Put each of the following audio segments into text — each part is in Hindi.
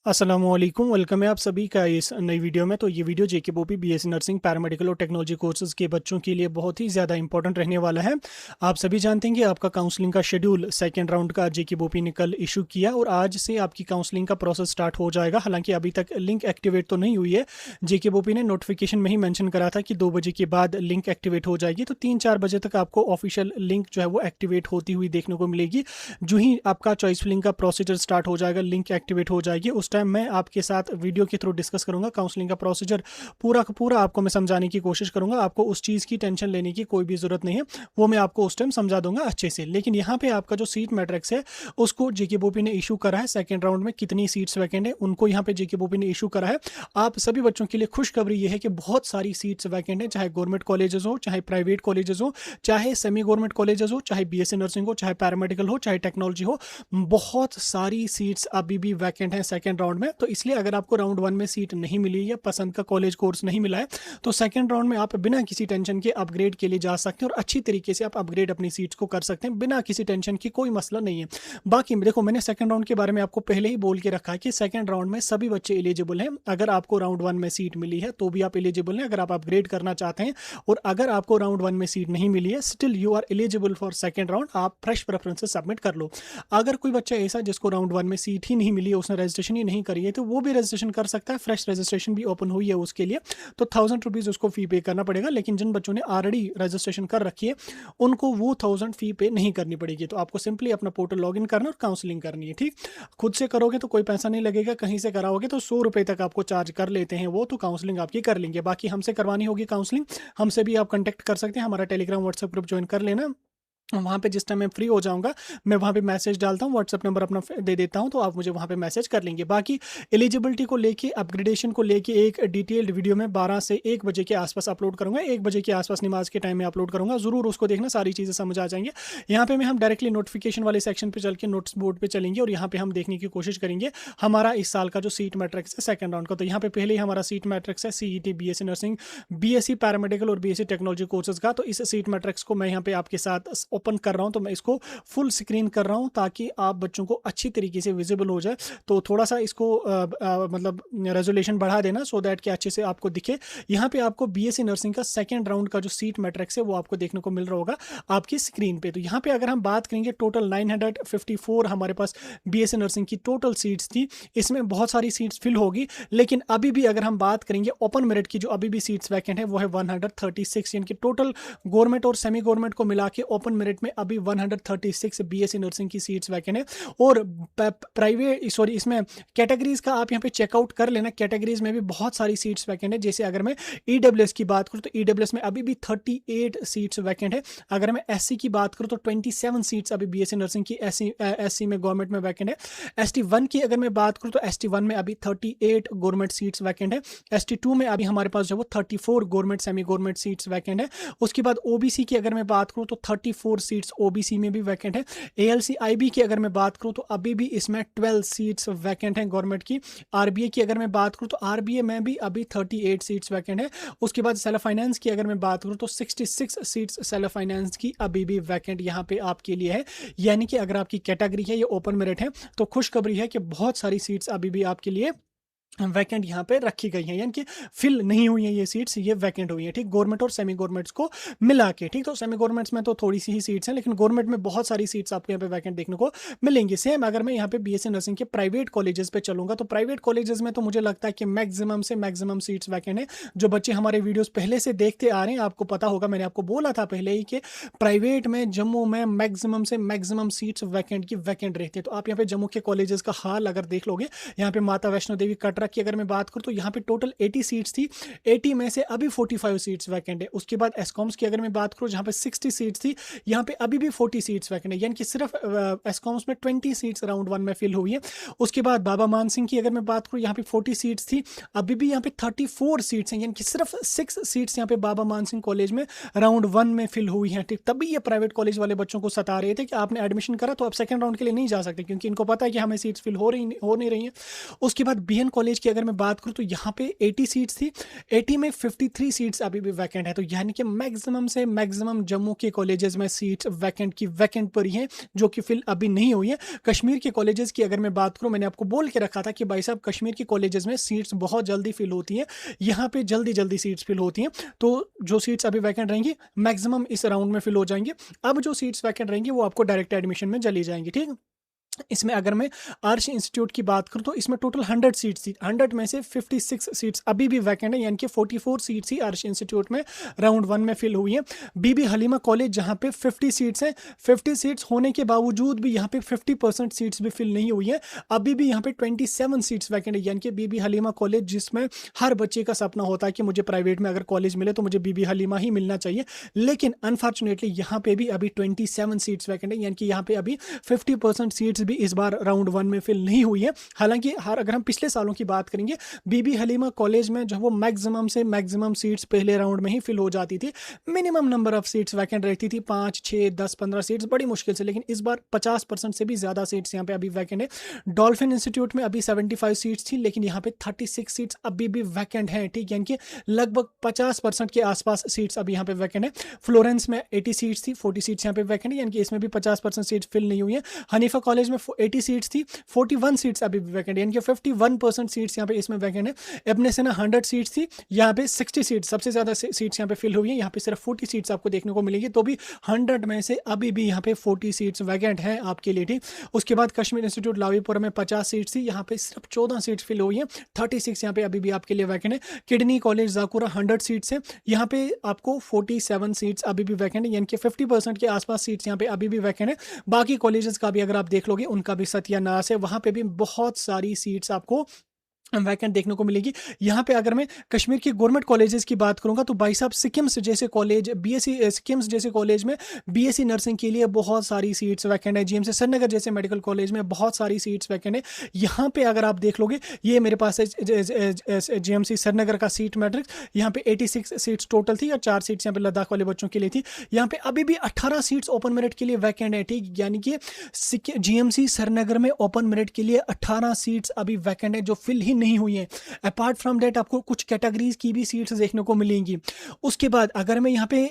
अस्सलामुअलैकुम, वेलकम है आप सभी का इस नई वीडियो में। तो ये वीडियो जेके बोपी बीएससी नर्सिंग पैरामेडिकल और टेक्नोलॉजी कोर्सेज के बच्चों के लिए बहुत ही ज़्यादा इंपॉर्टेंट रहने वाला है। आप सभी जानते हैं कि आपका काउंसलिंग का शेड्यूल सेकंड राउंड का जेके बोपी ने कल इशू किया और आज से आपकी काउंसलिंग का प्रोसेस स्टार्ट हो जाएगा। हालांकि अभी तक लिंक एक्टिवेट तो नहीं हुई है। जेके बोपी ने नोटिफिकेशन में ही मैंशन करा था कि 2 बजे के बाद लिंक एक्टिवेट हो जाएगी, तो 3-4 बजे तक आपको ऑफिशियल लिंक जो है वो एक्टिवेट होती हुई देखने को मिलेगी। जो ही आपका चॉइस फिलिंग का प्रोसीजर स्टार्ट हो जाएगा, लिंक एक्टिवेट हो जाएगी, उस टाइम मैं आपके साथ वीडियो के थ्रू डिस्कस करूंगा। काउंसलिंग का प्रोसीजर पूरा का पूरा आपको मैं समझाने की कोशिश करूंगा। आपको उस चीज़ की टेंशन लेने की कोई भी ज़रूरत नहीं है, वो मैं आपको उस टाइम समझा दूंगा अच्छे से। लेकिन यहाँ पे आपका जो सीट मैट्रिक्स है उसको जेके बोपी ने इशू करा है। सेकंड राउंड में कितनी सीट्स वैकेंट है उनको यहाँ पे जेके बोपी ने इशू करा है। आप सभी बच्चों के लिए खुशखबरी ये है कि बहुत सारी सीट्स वैकेंट है, चाहे गवर्नमेंट कॉलेजेस हो, चाहे प्राइवेट कॉलेजेस हो, चाहे सेमी गवर्नमेंट कॉलेजेस हो, चाहे बीएससी नर्सिंग हो, चाहे पैरामेडिकल हो, चाहे टेक्नोलॉजी हो। बहुत सारी सीट्स अभी भी वैकेंट हैं सेकंड राउंड में। तो इसलिए अगर आपको राउंड 1 में सीट नहीं मिली या पसंद का कॉलेज कोर्स नहीं मिला है, तो सेकंड राउंड में आप बिना किसी टेंशन के अपग्रेड के लिए जा सकते हैं और अच्छी तरीके से आप अपग्रेड अपनी सीट्स को कर सकते हैं बिना किसी टेंशन की। कोई मसला नहीं है। बाकी देखो, मैंने सेकंड राउंड के बारे में आपको पहले ही बोल के रखा है कि सेकंड राउंड में सभी बच्चे एलिजिबल हैं। अगर आपको राउंड 1 में सीट मिली है तो भी आप एलिजिबल हैं। अगर आप अपग्रेड करना चाहते हैं और अगर आपको राउंड 1 में सीट नहीं मिली है, still you are eligible for second round. आप फ्रेश प्रेफरेंसेस सबमिट कर लो। अगर कोई बच्चा ऐसा जिसको राउंड 1 में सीट ही नहीं मिली है, उसने रजिस्ट्रेशन ही नहीं करी है, तो वो भी रजिस्ट्रेशन कर सकता है। फ्रेश रजिस्ट्रेशन भी ओपन हुई है उसके लिए, तो 1000 रुपीज़ उसको फी पे करना पड़ेगा। लेकिन जिन बच्चों ने ऑलरेडी रजिस्ट्रेशन कर रखी है उनको वो 1000 फी पे नहीं करनी पड़ेगी। तो आपको सिंपली अपना पोर्टल लॉगिन करना और काउंसलिंग करनी है। ठीक, खुद से करोगे तो कोई पैसा नहीं लगेगा। कहीं से कराओगे तो 100 रुपये तक आपको चार्ज कर लेते हैं वो, तो काउंसलिंग आपकी कर लेंगे। बाकी हमसे करवानी होगी काउंसलिंग, हमसे भी आप कॉन्टैक्ट कर सकते हैं। हमारा टेलीग्राम व्हाट्सएप ग्रुप ज्वाइन कर लेना। वहाँ पे जिस टाइम मैं फ्री हो जाऊँगा मैं वहाँ पे मैसेज डालता हूँ, व्हाट्सएप नंबर अपना दे देता हूँ, तो आप मुझे वहाँ पे मैसेज कर लेंगे। बाकी एलिजिबिलिटी को लेके, अपग्रेडेशन को लेके एक डिटेल्ड वीडियो में 12 से 1 बजे के आसपास अपलोड करूँगा। 1 बजे के आसपास नमाज के टाइम में अपलोड करूँगा। ज़रूर उसको देखना, सारी चीज़ें समझ आ जाएंगे। यहाँ पे हम डायरेक्टली नोटिफिकेशन वाले सेक्शन पर चल के नोट्स बोर्ड पर चलेंगे और यहाँ पे हम देखने की कोशिश करेंगे हमारा इस साल का जो सीट मैट्रिक्स है सेकंड राउंड का। तो यहाँ पे पहले ही हमारा सीट मैट्रिक्स है CET, BSc nursing, BSc paramedical और बीएससी टेक्नोलॉजी कोर्सेज का। तो इस सीट मैट्रिक्स को मैं यहाँ पे आपके साथ ओपन कर रहा हूँ। तो मैं इसको फुल स्क्रीन कर रहा हूं ताकि आप बच्चों को अच्छी तरीके से विजिबल हो जाए। तो थोड़ा सा इसको मतलब रेजोल्यूशन बढ़ा देना सो दैट कि अच्छे से आपको दिखे। यहाँ पे आपको बीएससी नर्सिंग का सेकंड राउंड का जो सीट मैट्रिक्स है वो आपको देखने को मिल रहा होगा आपकी स्क्रीन पे। तो यहाँ पे अगर हम बात करेंगे, टोटल 954 हमारे पास बीएससी नर्सिंग की टोटल सीट्स थी। इसमें बहुत सारी सीट्स फिल होगी, लेकिन अभी भी अगर हम बात करेंगे ओपन मेरिट की, जो अभी भी सीट्स वैकेंट है वो है 136। यानी कि टोटल गवर्नमेंट और सेमी गवर्नमेंट को मिला के ओपन मेरिट में अभी 136 बीएससी नर्सिंग की सीट्स वैकेंट है। और प्राइवेट इसमें कैटेगरीज का आप यहाँ पे चेकआउट कर लेना। कैटेगरीज में भी बहुत सारी सीट्स वैकेंट है। जैसे अगर मैं ईडब्ल्यूएस की बात करूँ तो ईडब्ल्यूएस में अभी भी 38 सीट्स वैकेंट है। अगर मैं एससी की बात करूँ तो 27 सीट्स अभी बीएससी नर्सिंग की एससी में गवर्नमेंट में वैकेंट है। ST1 की अगर मैं बात करूँ तो ST1 में अभी 38 गवर्नमेंट सीट्स वैकेंट है। ST2 में अभी हमारे पास जो वो 34 government semi government seats vacant है। उसके बाद ओबीसी की अगर मैं बात करूँ तो 34 सीट्स ओबीसी में भी वैकेंट है। ALC-IB की अगर मैं बात करूं तो अभी भी इसमें 12 सीट्स वैकेंट हैं गवर्नमेंट की। RBA की अगर मैं बात करूं तो RBA में भी अभी 38 सीट्स वैकेंट है। उसके बाद सेल्फ फाइनेंस की अगर मैं बात करूं तो 66 सीट्स सेल्फ फाइनेंस की अभी भी वैकेंट यहाँ पे आपके लिए है। यानी कि अगर आपकी कैटेगरी है ये ओपन मेरिट है तो खुशखबरी है कि बहुत सारी सीट्स अभी भी आपके लिए वैकेंट यहाँ पे रखी गई हैं। यानी कि फिल नहीं हुई हैं ये सीट्स, ये वैकेंट हुई हैं। ठीक, गवर्नमेंट और सेमी गवर्नमेंट्स को मिला के। ठीक, तो सेमी गवर्नमेंट्स में तो थोड़ी सी ही सीट्स हैं, लेकिन गवर्नमेंट में बहुत सारी सीट्स आपको यहाँ पे वैकेंट देखने को मिलेंगी। सेम अगर मैं यहाँ पे बीएससी नर्सिंग के प्राइवेट कॉलेजेस पे चलूंगा तो प्राइवेट कॉलेजेस में तो मुझे लगता है कि मैक्सिमम से मैक्सिमम सीट्स वैकेंट है। जो बच्चे हमारे वीडियोज पहले से देखते आ रहे हैं, आपको पता होगा, मैंने आपको बोला था पहले ही कि प्राइवेट में जम्मू में मैक्सिमम से मैक्सिमम सीट्स वैकेंट की वैकेंट रहती है। तो आप यहाँ पे जम्मू के कॉलेजेस का हाल अगर देख लोगे, यहाँ पे माता वैष्णो देवी कटरा की अगर मैं बात करूँ तो यहाँ पे टोटल 80 सीट्स थी। 80 में से अभी 45 सीट्स वैकेंट है। उसके बाद एस्कॉम्स की अगर मैं बात करूँ जहाँ पे 60 सीट्स थी, यहाँ पे अभी भी 40 सीट्स वैकेंट है। यानी कि सिर्फ एस्कॉम्स में 20 सीट्स राउंड 1 में फिल हुई है। उसके बाद बाबा मान सिंह की अगर मैं बात करूँ, यहाँ पे 40 सीट्स थी, अभी भी यहाँ पे 34 सीट्स हैं। यानी कि सिर्फ 6 सीट्स यहाँ पे बाबा मान सिंह कॉलेज में राउंड 1 में फिल हुई हैं। ठीक, तभी ये प्राइवेट कॉलेज वाले बच्चों को सता रहे थे कि आपने एडमिशन करा तो आप सेकंड राउंड के लिए नहीं जा सकते, क्योंकि इनको पता है कि हमें सीट्स फिल हो नहीं रही हैं। उसके बाद बीएन कॉलेज की अगर मैं बात करूँ तो यहाँ पे 80 सीट्स थी, 80 में 53 सीट्स अभी भी वैकेंट है। तो यानी कि मैक्सिमम से मैक्सिमम जम्मू के कॉलेजेस में सीट्स वैकेंट पर ही हैं, जो कि फिल अभी नहीं हुई है। कश्मीर के कॉलेजेस की अगर मैं बात करूँ, मैंने आपको बोल के रखा था कि भाई साहब कश्मीर के कॉलेजेस में सीट्स बहुत जल्दी फिल होती हैं, यहाँ पे जल्दी जल्दी सीट्स फिल होती हैं। तो जो सीट्स अभी वैकेंट रहेंगी मैक्सिमम इस राउंड में फिल हो जाएंगे। अब जो सीट्स वैकेंट रहेंगी वो आपको डायरेक्ट एडमिशन में चली जाएंगी, ठीक है। इसमें अगर मैं आर्ष इंस्टीट्यूट की बात करूं तो इसमें टोटल 100 सीट्स थी, 100 में से 56 सीट्स अभी भी वैकेंट है, यानी कि 44 सीट्स ही आर्ष इंस्टीट्यूट में राउंड 1 में फिल हुई है। बीबी हलीमा कॉलेज जहां पे 50 सीट्स हैं, 50 सीट्स होने के बावजूद भी यहां पे 50% सीट्स भी फिल नहीं हुई है, अभी भी यहां पे 27 सीट्स वैकेंट है। यानी कि बीबी हलीमा कॉलेज, जिसमें हर बच्चे का सपना होता है कि मुझे प्राइवेट में अगर कॉलेज मिले तो मुझे बीबी हलीमा ही मिलना चाहिए, लेकिन अनफॉर्चुनेटली यहाँ पे भी अभी 27 सीट्स वैकेंट है, यानी कि यहाँ पे अभी 50% सीट्स भी इस बार राउंड 1 में फिल नहीं हुई है। हालांकि अगर हम पिछले सालों की बात करेंगे, बीबी हलीमा कॉलेज में जो वो मैक्सिमम से मैक्सिमम सीट्स पहले राउंड में ही फिल हो जाती थी, minimum number of seats vacant रहती थी 5, 6, 10, 15 सीट्स बड़ी मुश्किल से, लेकिन इस बार 50% से भी ज्यादा सीट्स यहाँ पे अभी वैकेंट है। डॉल्फिन इंस्टीट्यूट में अभी 75 सीट्स थी, लेकिन यहाँ पे 36 सीट्स अभी भी वैकेंट है, ठीक, यानी कि लगभग 50% के आसपास सीट्स अभी यहाँ पे वैकेंट है। फ्लोरेंस में 80 सीट्स थी, 40 सीट्स यहाँ पे वैकेंट है, यानी कि इसमें भी 50% सीट्स फिल नहीं हुई है। हनीफा कॉलेज में 80 सीट्स थी, 41 सीट्स अभी भी वैकेंट है, यानी कि 51% सीट्स यहाँ पे इसमें वैकेंट है। इब्न सिना 100 सीट्स थी, यहाँ पे 60 सीट्स, सबसे ज्यादा सीट्स यहाँ पे फिल हुई है, यहाँ पे सिर्फ 40 सीट्स आपको देखने को मिलेगी, तो भी 100 में से अभी भी यहाँ पे 40 सीट्स वैकेंट है आपके लिए, ठीक। उसके बाद कश्मीर इंस्टीट्यूट लावीपुर में 50 सीट्स थी, यहाँ पे सिर्फ 14 सीट्स फिल हुई है, 36 यहाँ पे अभी भी आपके लिए वैकेंट है। किडनी कॉलेज जाकुरा 100 सीट्स है, यहाँ पे आपको 47 सीट्स अभी भी वैकेंट है, यानी कि 50% के आसपास सीट्स यहाँ पे अभी भी वैकेंट है। बाकी कॉलेजेस का भी अगर आप देख लोगे उनका भी सत्यानाश है, वहां पे भी बहुत सारी सीट्स आपको वैकेंट देखने को मिलेगी। यहाँ पे अगर मैं कश्मीर की गवर्नमेंट कॉलेजेस की बात करूंगा तो भाई साहब सिक्किम्स जैसे कॉलेज, बीएससी सिक्किम्स जैसे कॉलेज में बीएससी नर्सिंग के लिए बहुत सारी सीट्स वैकेंट है। जीएमसी श्रीनगर जैसे मेडिकल कॉलेज में बहुत सारी सीट्स वैकेंट है। यहाँ पे अगर आप देख लोगे, ये मेरे पास है जीएमसी श्रीनगर का सीट मैट्रिक्स, यहाँ पे 86 सीट्स टोटल थी और 4 सीट्स यहाँ पे लद्दाख वाले बच्चों के लिए थी। यहाँ पे अभी भी 18 सीट्स ओपन मेरिट के लिए वैकेंट है, ठीक, यानी कि जीएमसी श्रीनगर में ओपन मेरिट के लिए 18 सीट्स अभी वैकेंट है जो फिल ही नहीं हुई है। अपार्ट फ्रॉम दैट आपको कुछ कैटेगरीज की भी सीट्स देखने को मिलेंगी। उसके बाद अगर मैं यहाँ पे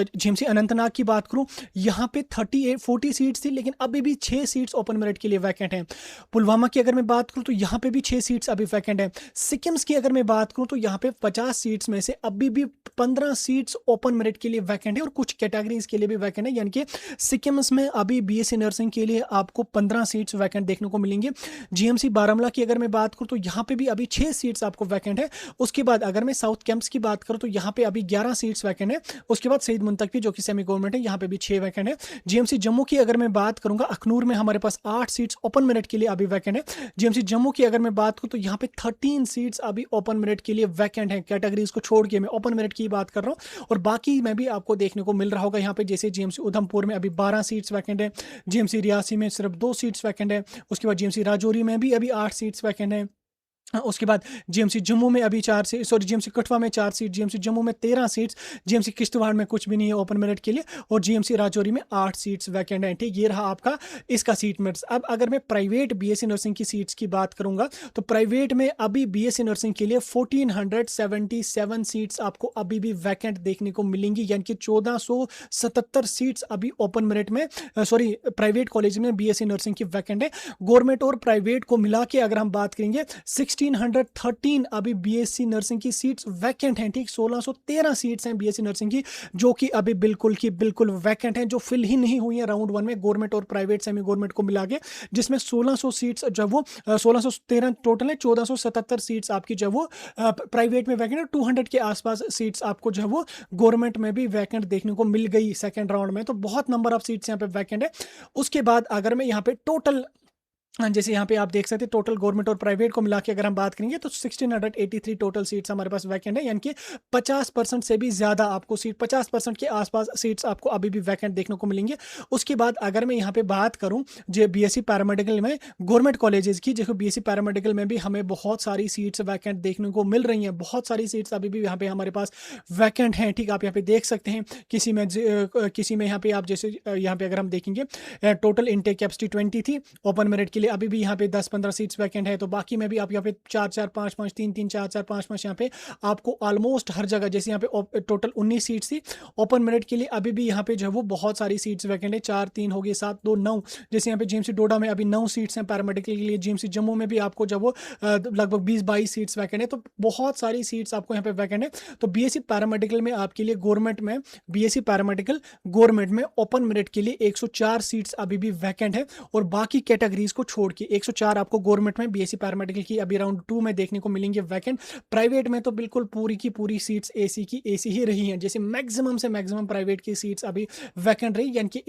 जीएमसी अनंतनाग की बात करूं, यहाँ पे 40 सीट्स थी, लेकिन अभी भी 6 सीट्स ओपन मेरिट के लिए वैकेंट है। पुलवामा की अगर मैं बात करूं तो यहाँ पे भी 6 सीट्स अभी वैकेंट है। सिक्किम्स की अगर मैं बात करूं तो यहाँ पे 50 सीट्स में से अभी भी 15 सीट्स ओपन मेरिट के लिए वैकेंट है और कुछ कैटेगरीज के लिए भी वैकेंट है, यानी कि सिक्किम्स में अभी बीएससी नर्सिंग के लिए आपको 15 सीट्स वैकेंट देखने को मिलेंगे। जीएमसी बारामूला की अगर मैं बात करूं तो यहाँ पे भी अभी 6 सीट्स आपको वैकेंट है। उसके बाद अगर मैं साउथ कैंप्स की बात करूं तो यहाँ पे अभी 11 सीट्स वैकेंट है। उसके बाद सईद मुंतकवी जो कि सेमी गवर्नमेंट है, यहाँ पे भी 6 वैकेंट है। जीएमसी जम्मू की अगर मैं बात करूंगा, अखनूर में हमारे पास 8 सीट्स ओपन मेरिट के लिए अभी वैकेंट है। जीएमसी जम्मू की अगर मैं बात करूं तो यहाँ पे 13 सीट्स अभी ओपन मेरिट के लिए वैकेंट है। कैटेगरीज को छोड़ के मैं ओपन मेरिट की बात कर रहा हूँ, और बाकी में भी आपको देखने को मिल रहा होगा यहाँ पे, जैसे जीएमसी उधमपुर में अभी 12 सीट्स वैकेंट है, जीएमसी रियासी में सिर्फ 2 सीट्स वैकेंट है। उसके बाद जीएमसी राजौरी में भी अभी 8 सीट्स वैकेंट है। उसके बाद जीएमसी जम्मू में अभी 4 सीट, सॉरी जीएमसी कठुआ में 4 सीट, जीएमसी जम्मू में 13 सीट्स, जीएमसी किश्तवाड़ में कुछ भी नहीं है ओपन मेरिट के लिए, और जीएमसी राजौरी में 8 सीट्स वैकेंट हैं, ठीक। ये रहा आपका इसका सीट मेरिट्स। अब अगर मैं प्राइवेट बीएससी नर्सिंग की सीट्स की बात करूंगा तो प्राइवेट में अभी बीएससी नर्सिंग के लिए 1477 सीट्स आपको अभी भी वैकेंट देखने को मिलेंगी, यानी कि 1477 सीट्स अभी ओपन मेरिट में, सॉरी प्राइवेट कॉलेज में बीएससी नर्सिंग की वैकेंट है। गवर्नमेंट और प्राइवेट को मिला के अगर हम बात करेंगे 1613 अभी बीएससी नर्सिंग की सीट्स वैकेंट हैं, ठीक। 1613 सीट्स हैं बीएससी नर्सिंग की जो कि अभी बिल्कुल की बिल्कुल वैकेंट हैं, जो फिल ही नहीं हुई है राउंड 1 में गवर्नमेंट और प्राइवेट सेमी गवर्नमेंट को मिला के, जिसमें 1600 सीट्स जो वो 1613 टोटल है, 1477 सीट्स आपकी जो वो प्राइवेट में वैकेंट है, 200 के आसपास सीट्स आपको जो वो गवर्नमेंट में भी वैकेंट देखने को मिल गई सेकेंड राउंड में। तो बहुत नंबर ऑफ सीट्स यहाँ पे वैकेंट है। उसके बाद अगर मैं यहाँ पे टोटल, जैसे यहाँ पे आप देख सकते हैं टोटल गवर्नमेंट और प्राइवेट को मिला के अगर हम बात करेंगे तो 1683 टोटल सीट्स हमारे पास वैकेंट है, यानी कि 50% से भी ज्यादा आपको सीट, 50% के आसपास सीट्स आपको अभी भी वैकेंट देखने को मिलेंगे। उसके बाद अगर मैं यहाँ पे बात करूँ जो बीएससी पैरामेडिकल में गवर्नमेंट कॉलेजेस की, देखो बीएससी पैरामेडिकल में भी हमें बहुत सारी सीट्स वैकेंट देखने को मिल रही हैं, बहुत सारी सीट्स अभी भी यहाँ पे हमारे पास वैकेंट हैं, ठीक। आप यहाँ पे देख सकते हैं किसी में यहाँ पे आप जैसे यहाँ पे अगर हम देखेंगे टोटल इनटेक कैपेसिटी 20 थी, ओपन मेरिट के लिए लिए अभी भी यहाँ पे 10-15 सीट्स वैकेंट है, तो बाकी में भी आप यहाँ पे 4-4 5-5 3-3 4-4 5-5 यहाँ पे आपको ऑलमोस्ट हर जगह, जैसे यहाँ पे टोटल 19 सीट्स थी ओपन मेरिट के लिए, अभी भी यहाँ पे जो है वो बहुत सारी सीट्स वैकेंट है। 4 3 हो गई, 7 2 9, जैसे यहाँ पे जीएमसी डोडा में अभी 9 सीट्स हैं पैरामेडिकल के लिए, जीएमसी जम्मू में भी आपको जब वो लगभग 20-22 सीट्स वैकेंट है, तो बहुत सारी सीट्स आपको यहाँ पे वैकेंट है। तो बीएससी पैरामेडिकल में आपके लिए गवर्नमेंट में, बीएससी पैरामेडिकल गवर्नमेंट में ओपन मेरिट के लिए 104 सीट्स अभी भी वैकेंट है, और बाकी कैटेगरीज को छोड़ के 104 आपको गवर्नमेंट में बीएससी पैरामेडिकल की अभी राउंड 2 में देखने को मिलेंगे वैकेंट। प्राइवेट में तो बिल्कुल पूरी की पूरी सीट्स एसी की एसी ही रही हैं, जैसे मैक्सिमम से मैक्सिमम प्राइवेट की सीट्स अभी वैकेंट रही, यानी कि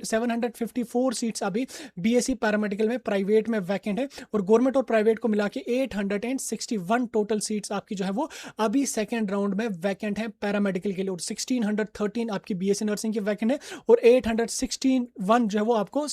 754 सीट्स अभी बीएससी पैरामेडिकल में प्राइवेट में वैकेंट है, और गवर्नमेंट और प्राइवेट को मिला के 861 टोटल सीट्स आपकी जो है वो अभी सेकेंड राउंड में वैकेंट है पैरामेडिकल के लिए, और 1613 आपकी बीएससी नर्सिंग की वैकेंट है, और 861 जो है वो आपको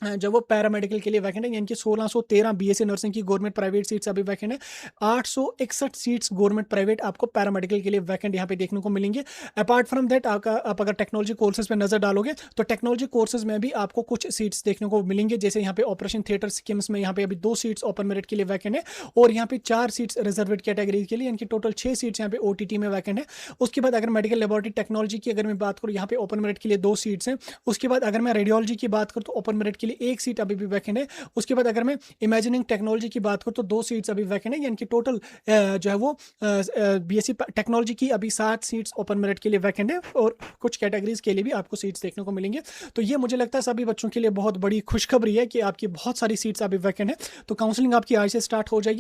जब वो पैरामेडिकल के लिए वैकेंट है, यानी कि 1613 बीएससी नर्सिंग की गवर्नमेंट प्राइवेट सीट्स अभी वैकेंट है। 861 सीट्स गवर्नमेंट प्राइवेट आपको पैरामेडिकल के लिए वैकेंट यहाँ पे देखने को मिलेंगे। अपार्ट फ्रॉम दैट आप अगर टेक्नोलॉजी कोर्सेज पे नजर डालोगे तो टेक्नोलॉजी कोर्सेज में भी आपको कुछ सीट्स देखने को मिलेंगे, जैसे यहाँ पे ऑपरेशन थिएटर स्किम्स में यहाँ पे अभी 2 सीट्स ओपन मेरिट के लिए वैकेंट है, और यहाँ पे 4 सीट्स रिजर्वेड कैटेगरी के लिए, यानी कि टोटल 6 सीट्स यहाँ पे ओटीटी में वैकेंट है। उसके बाद अगर मेडिकल लेबोरेटरी टेक्नोलॉजी की अगर मैं बात करूँ, यहाँ पे ओपन मेरिट के लिए 2 सीट्स हैं। उसके बाद अगर मैं रेडियोलॉजी की बात करूँ तो ओपन मेरिट के लिए 1 सीट अभी भी वैकेंट है। उसके बाद अगर मैं इमेजिनिंग टेक्नोलॉजी की बात करूँ तो 2 सीट्स अभी वैकेंट है, यानी कि टोटल जो है वो बीएससी टेक्नोलॉजी की अभी 7 सीट्स ओपन मेरिट के लिए वैकेंट है, और कुछ कैटेगरीज के लिए भी आपको सीट्स देखने को मिलेंगे। तो ये मुझे लगता है सभी बच्चों के लिए बहुत बड़ी खुशखबरी है कि आपकी बहुत सारी सीट्स अभी वैकेंट है। तो काउंसलिंग आपकी आज से स्टार्ट हो जाएगी।